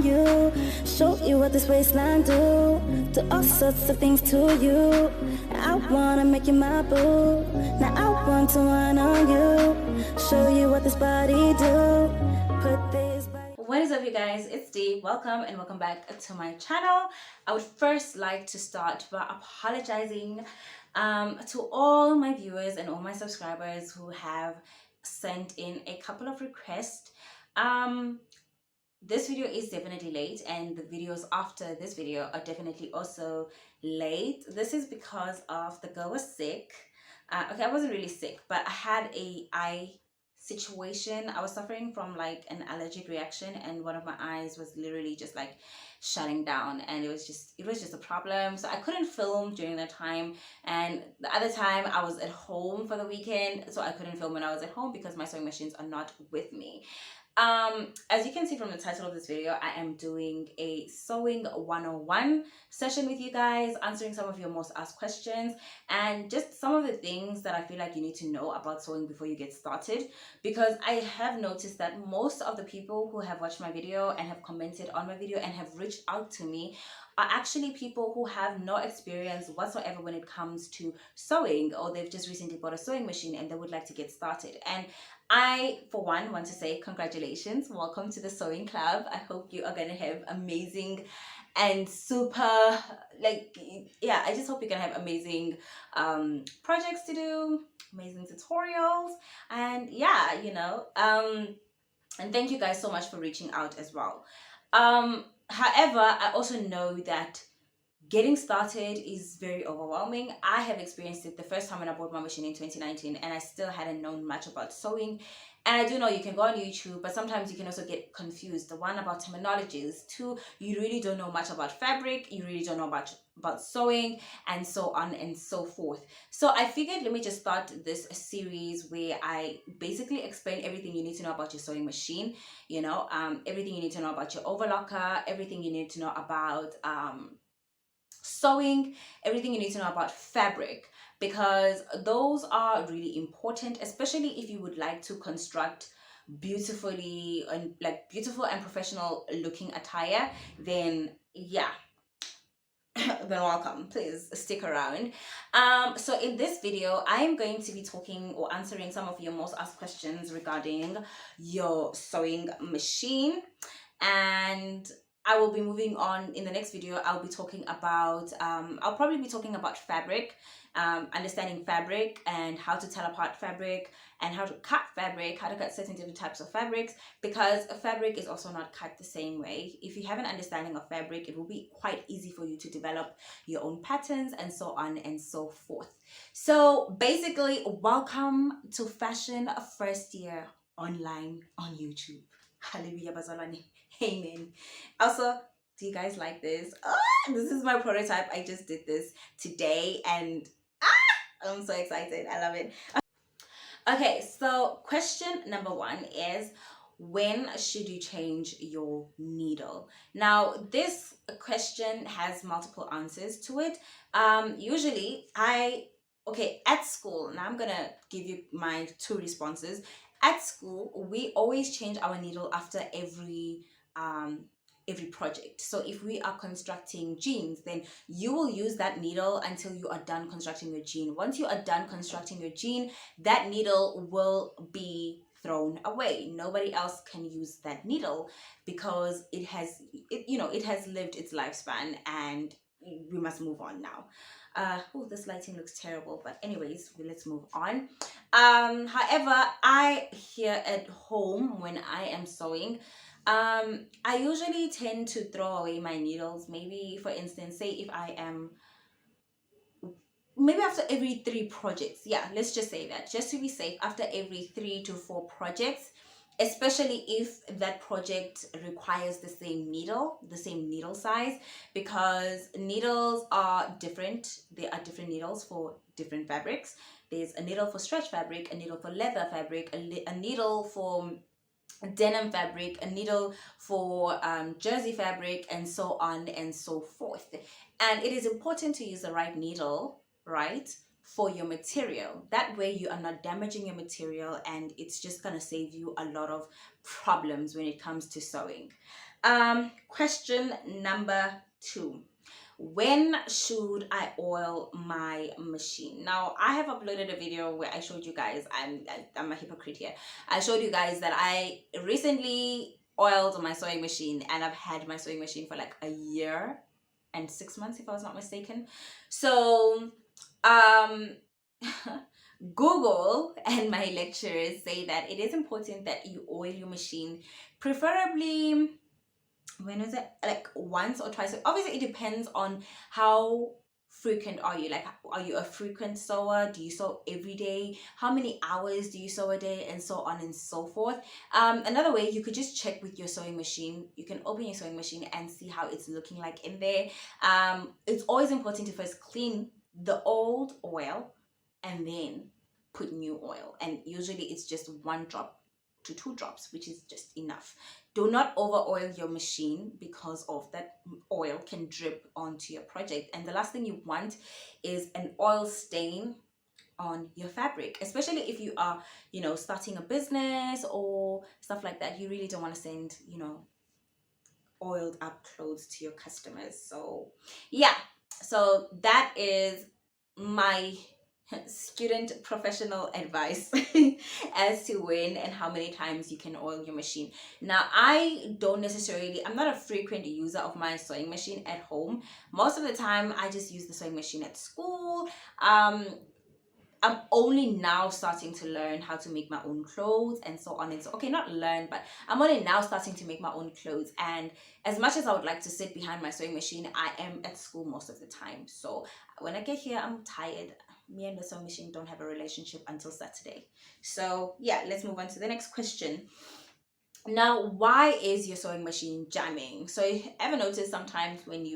you, show you what this waistline do all sorts of things to you. I wanna make you my boo. Now I want to wine on you, show you what this body do. Put this body. What is up, you guys? It's Dee. Welcome and welcome back to my channel. I would first like to start by apologizing to all my viewers and all my subscribers who have sent in a couple of requests. This video is definitely late, and the videos after this video are definitely also late. This is because of the girl was sick. Okay, I wasn't really sick, but I had a eye situation. I was suffering from like an allergic reaction, and one of my eyes was literally just like shutting down, and it was just a problem. So I couldn't film during that time, and the other time I was at home for the weekend, so I couldn't film when I was at home because my sewing machines are not with me. As you can see from the title of this video, I am doing a sewing 101 session with you guys, answering some of your most asked questions and just some of the things that I feel like you need to know about sewing before you get started, because I have noticed that most of the people who have watched my video and have commented on my video and have reached out to me are actually people who have no experience whatsoever when it comes to sewing, or they've just recently bought a sewing machine and they would like to get started. And I, for one, want to say congratulations. Welcome to the sewing club. I hope you are going to have amazing and super, like, yeah, I just hope you're going to have amazing projects to do, amazing tutorials, and yeah, you know, and thank you guys so much for reaching out as well. However, I also know that getting started is very overwhelming. I have experienced it the first time when I bought my machine in 2019, and I still hadn't known much about sewing. And I do know you can go on YouTube, but sometimes you can also get confused. One, about terminologies. Two, you really don't know much about fabric. You really don't know much about sewing, and so on and so forth. So I figured, let me just start this series where I basically explain everything you need to know about your sewing machine. You know, everything you need to know about your overlocker, everything you need to know about sewing, everything you need to know about fabric, because those are really important, especially if you would like to construct beautifully and like beautiful and professional looking attire. Then yeah, then welcome, please stick around. So in this video I'm going to be talking or answering some of your most asked questions regarding your sewing machine, and I will be moving on. In the next video I'll be talking about I'll probably be talking about fabric, understanding fabric and how to tell apart fabric, and how to cut fabric, how to cut certain different types of fabrics, because fabric is also not cut the same way. If you have an understanding of fabric, it will be quite easy for you to develop your own patterns and so on and so forth. So basically, welcome to Fashion First Year Online on YouTube. Hallelujah, bazalwane. Amen. Also, do you guys like this? This is my prototype. I just did this today, and I'm so excited. I love it. Okay, so question number one is, when should you change your needle? Now, this question has multiple answers to it. Usually, at school, now I'm gonna give you my two responses. At school, we always change our needle after every project. So if we are constructing jeans, then you will use that needle until you are done constructing your jean. Once you are done constructing your jean, that needle will be thrown away. Nobody else can use that needle because it has lived its lifespan, and we must move on now. Oh, this lighting looks terrible, but anyways, let's move on. However, I here at home, when I am sewing, I usually tend to throw away my needles. Maybe, for instance, say if I am, maybe after every 3 projects. Yeah, let's just say that, just to be safe, after every 3 to 4 projects, especially if that project requires the same needle size, because needles are different. There are different needles for different fabrics. There's a needle for stretch fabric, a needle for leather fabric, a needle for denim fabric, a needle for jersey fabric, and so on and so forth. And it is important to use the right needle, right, for your material. That way you are not damaging your material, and it's just gonna save you a lot of problems when it comes to sewing. Question number 2: when should I oil my machine? Now, I have uploaded a video where I showed you guys, I'm a hypocrite here. I showed you guys that I recently oiled my sewing machine, and I've had my sewing machine for like a year and 6 months, if I was not mistaken. So Google and my lecturers say that it is important that you oil your machine, preferably, when is it, like once or twice. Obviously it depends on how frequent are you. Like, are you a frequent sewer? Do you sew every day? How many hours do you sew a day? And so on and so forth. Another way, you could just check with your sewing machine. You can open your sewing machine and see how it's looking like in there. It's always important to first clean the old oil and then put new oil, and usually it's just 1 drop to 2 drops, which is just enough. Do not over oil your machine, because of that oil can drip onto your project, and the last thing you want is an oil stain on your fabric, especially if you are, starting a business or stuff like that. You really don't want to send, oiled up clothes to your customers. So yeah, so that is my student professional advice as to when and how many times you can oil your machine. Now, I'm not a frequent user of my sewing machine at home. Most of the time I just use the sewing machine at school. I'm only now starting to learn how to make my own clothes and so on and so, okay, not learn, but I'm only now starting to make my own clothes. And as much as I would like to sit behind my sewing machine, I am at school most of the time. So when I get here, I'm tired. Me and the sewing machine don't have a relationship until Saturday. So yeah, let's move on to the next question. Now, why is your sewing machine jamming? So, ever notice sometimes when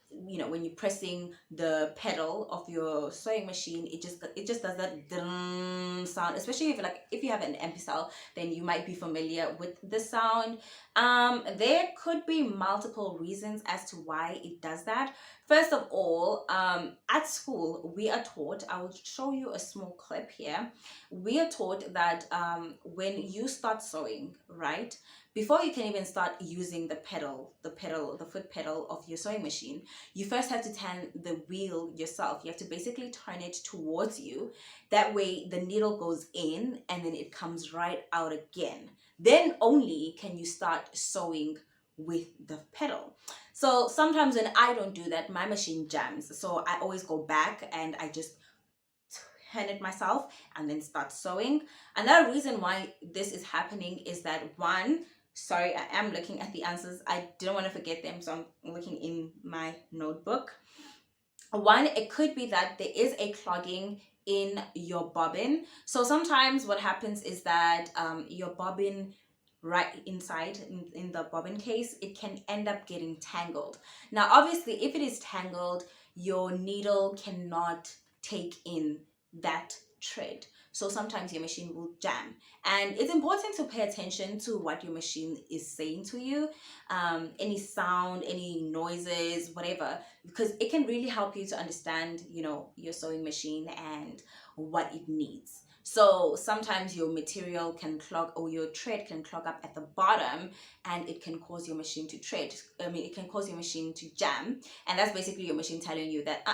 when you're pressing the pedal of your sewing machine, it just does that sound. Especially if you have an MP cell, then you might be familiar with the sound. There could be multiple reasons as to why it does that. First of all, at school we are taught, I will show you a small clip here. We are taught that when you start sewing, right, before you can even start using the foot pedal of your sewing machine, you first have to turn the wheel yourself. You have to basically turn it towards you. That way the needle goes in and then it comes right out again. Then only can you start sewing with the pedal. So sometimes when I don't do that, my machine jams. So I always go back and I just turn it myself and then start sewing. Another reason why this is happening is that, one, sorry, I am looking at the answers. I didn't want to forget them, so I'm looking in my notebook. One, it could be that there is a clogging in your bobbin. So sometimes what happens is that your bobbin, right inside in the bobbin case, it can end up getting tangled. Now, obviously, if it is tangled, your needle cannot take in that thread. So sometimes your machine will jam, and it's important to pay attention to what your machine is saying to you, any sound, any noises, whatever, because it can really help you to understand, your sewing machine and what it needs. So sometimes your material can clog, or your thread can clog up at the bottom, and it can cause your machine to it can cause your machine to jam, and that's basically your machine telling you that,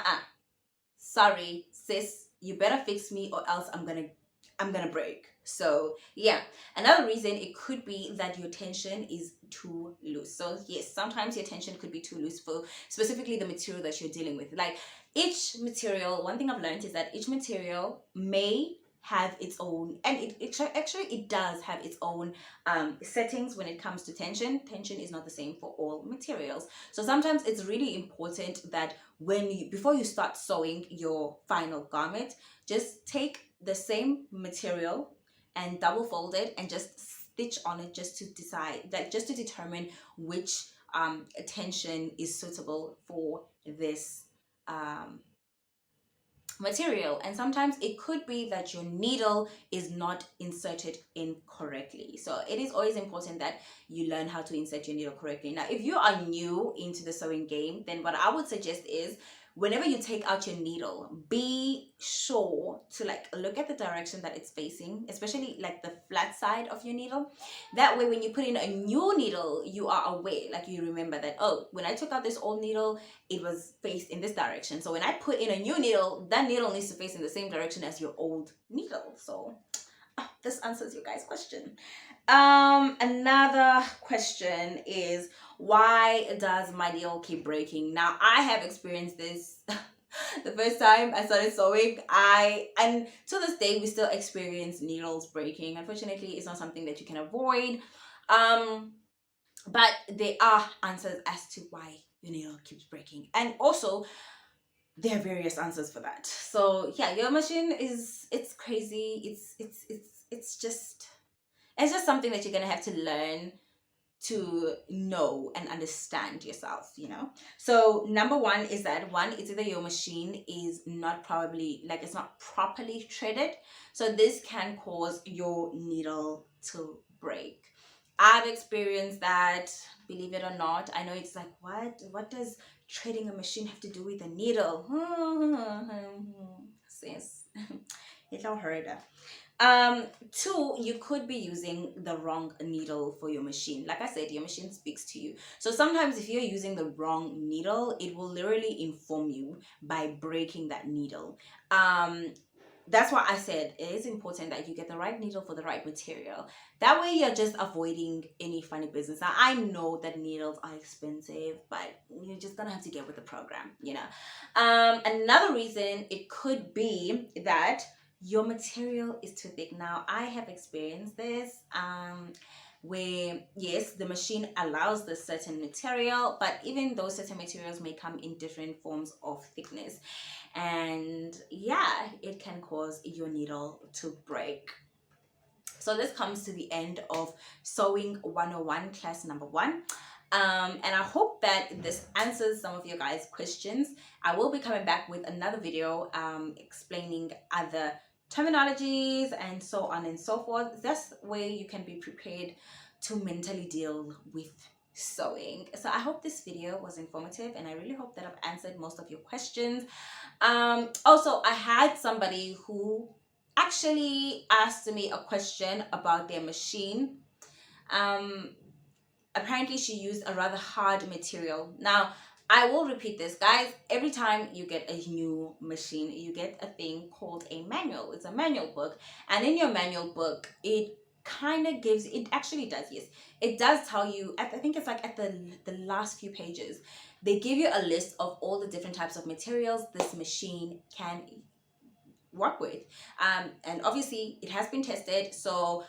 sorry sis, you better fix me or else I'm gonna break. So yeah, another reason, it could be that your tension is too loose. So yes, sometimes your tension could be too loose for specifically the material that you're dealing with. Like, each material, one thing I've learned is that each material may have its own, and it does have its own settings when it comes to tension. Tension is not the same for all materials. So sometimes it's really important that before you start sewing your final garment, just take the same material and double fold it and just stitch on it, just to determine which tension is suitable for this material. And sometimes it could be that your needle is not inserted in correctly. So it is always important that you learn how to insert your needle correctly. Now, if you are new into the sewing game, then what I would suggest is, whenever you take out your needle, be sure to like look at the direction that it's facing, especially like the flat side of your needle. That way when you put in a new needle, you are aware, like you remember that, oh, when I took out this old needle, it was faced in this direction. So when I put in a new needle, that needle needs to face in the same direction as your old needle. So this answers your guys' question. Another question is, why does my needle keep breaking? Now I have experienced this the first time I started sewing. And to this day we still experience needles breaking. Unfortunately, it's not something that you can avoid. But there are answers as to why your needle keeps breaking. And also there are various answers for that. So yeah, your machine is, it's crazy. It's just something that you're gonna have to learn to know and understand yourself, you know. So number one is that, one, it's either your machine is not probably, like, it's not properly threaded, so this can cause your needle to break. I've experienced that, believe it or not. I know it's like, what does threading a machine have to do with a needle? Sis, it's all heard. Two, you could be using the wrong needle for your machine. Like I said, your machine speaks to you. So sometimes if you're using the wrong needle, it will literally inform you by breaking that needle. That's why I said it is important that you get the right needle for the right material. That way you're just avoiding any funny business. Now I know that needles are expensive, but you're just gonna have to get with the program, you know. Another reason it could be that your material is too thick. Now I have experienced this where, yes, the machine allows the certain material, but even those certain materials may come in different forms of thickness, and yeah, it can cause your needle to break. So this comes to the end of Sewing 101 class number 1. And I hope that this answers some of your guys' questions. I will be coming back with another video explaining other terminologies and so on and so forth. This way you can be prepared to mentally deal with sewing. So I hope this video was informative, and I really hope that I've answered most of your questions. Also, I had somebody who actually asked me a question about their machine. Apparently she used a rather hard material. Now I will repeat this, guys. Every time you get a new machine, you get a thing called a manual. It's a manual book, and in your manual book, it kind of gives, it actually does, yes, it does tell you, I think it's like at the last few pages, they give you a list of all the different types of materials this machine can work with, and obviously it has been tested, so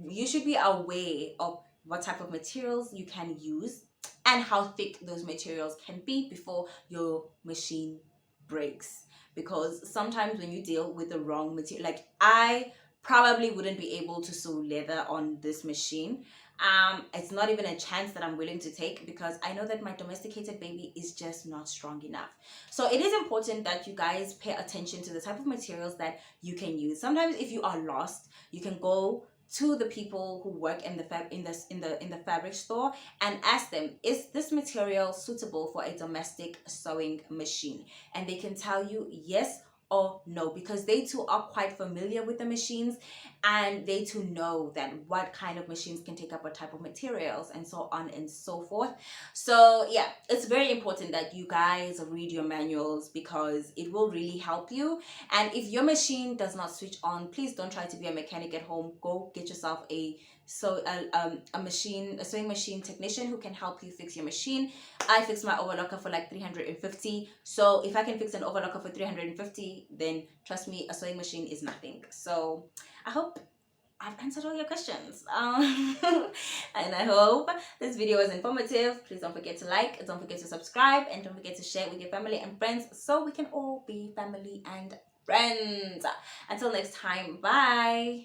you should be aware of what type of materials you can use and how thick those materials can be before your machine breaks. Because sometimes when you deal with the wrong material, like I probably wouldn't be able to sew leather on this machine. It's not even a chance that I'm willing to take, because I know that my domesticated baby is just not strong enough. So it is important that you guys pay attention to the type of materials that you can use. Sometimes if you are lost, you can go to the people who work in the fabric store and ask them, is this material suitable for a domestic sewing machine? And they can tell you yes or no, because they too are quite familiar with the machines, and they too know that what kind of machines can take up what type of materials and so on and so forth. So yeah, it's very important that you guys read your manuals, because it will really help you. And if your machine does not switch on, please don't try to be a mechanic at home. Go get yourself a sewing machine technician who can help you fix your machine. I fixed my overlocker for like 350, so if I can fix an overlocker for 350, then trust me, a sewing machine is nothing. So I hope I've answered all your questions, and I hope this video was informative. Please don't forget to like, don't forget to subscribe, and don't forget to share with your family and friends, so we can all be family and friends. Until next time, bye.